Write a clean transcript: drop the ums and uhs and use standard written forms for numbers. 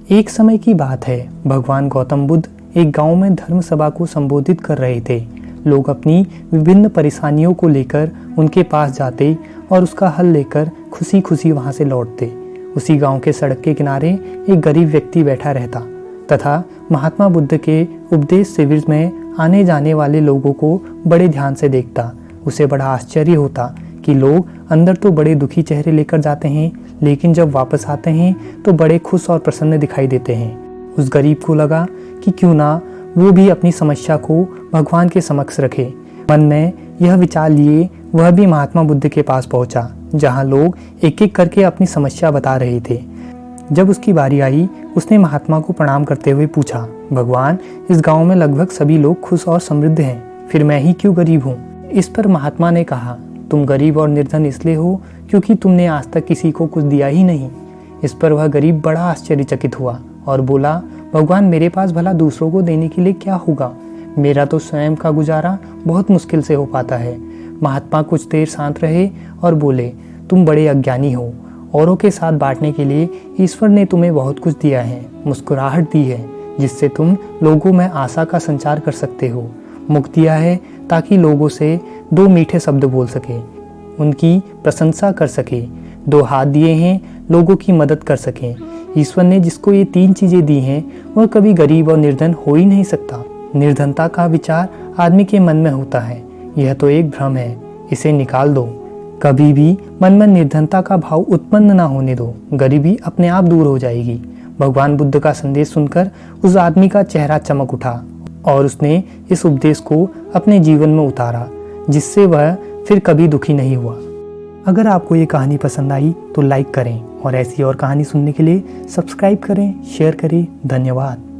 एक समय की बात है, भगवान गौतम बुद्ध एक गांव में धर्म सभा को संबोधित कर रहे थे। लोग अपनी विभिन्न परेशानियों को लेकर उनके पास जाते और उसका हल लेकर खुशी खुशी वहां से लौटते। उसी गांव के सड़क के किनारे एक गरीब व्यक्ति बैठा रहता तथा महात्मा बुद्ध के उपदेश शिविर में आने जाने वाले लोगों को बड़े ध्यान से देखता। उसे बड़ा आश्चर्य होता कि लोग अंदर तो बड़े दुखी चेहरे लेकर जाते हैं, लेकिन जब वापस आते हैं तो बड़े खुश और प्रसन्न दिखाई देते हैं। उस गरीब को लगा कि क्यों ना वो भी अपनी समस्या को भगवान के समक्ष रखे। मन में यह विचार लिए वह भी महात्मा बुद्ध के पास पहुंचा, जहां लोग एक एक करके अपनी समस्या बता रहे थे। जब उसकी बारी आई, उसने महात्मा को प्रणाम करते हुए पूछा, भगवान, इस गांव में लगभग सभी लोग खुश और समृद्ध हैं, फिर मैं ही क्यों गरीब हूँ? इस पर महात्मा ने कहा, तुम गरीब और निर्धन इसलिए हो क्योंकि तुमने आज तक किसी को कुछ दिया ही नहीं। इस पर वह गरीब बड़ा आश्चर्यचकित हुआ और बोला, भगवान, मेरे पास भला दूसरों को देने के लिए क्या होगा? मेरा तो स्वयं का गुजारा बहुत मुश्किल से हो पाता है। महात्मा कुछ देर शांत रहे और बोले, तुम बड़े अज्ञानी हो। औरों के साथ बांटने के लिए ईश्वर ने तुम्हें बहुत कुछ दिया है, मुस्कुराहट दी है जिससे तुम लोगों में आशा का संचार कर सकते हो, मुख दिया है ताकि लोगों से दो मीठे शब्द बोल सके, उनकी प्रशंसा कर सके, दो हाथ दिए हैं लोगों की मदद कर सकें। ईश्वर ने जिसको ये तीन चीज़ें दी हैं वह कभी गरीब और निर्धन हो ही नहीं सकता। निर्धनता का विचार आदमी के मन में होता है, यह तो एक भ्रम है, इसे निकाल दो। कभी भी मन में निर्धनता का भाव उत्पन्न ना होने दो, गरीबी अपने आप दूर हो जाएगी। भगवान बुद्ध का संदेश सुनकर उस आदमी का चेहरा चमक उठा और उसने इस उपदेश को अपने जीवन में उतारा, जिससे वह फिर कभी दुखी नहीं हुआ। अगर आपको ये कहानी पसंद आई तो लाइक करें और ऐसी और कहानी सुनने के लिए सब्सक्राइब करें, शेयर करें। धन्यवाद।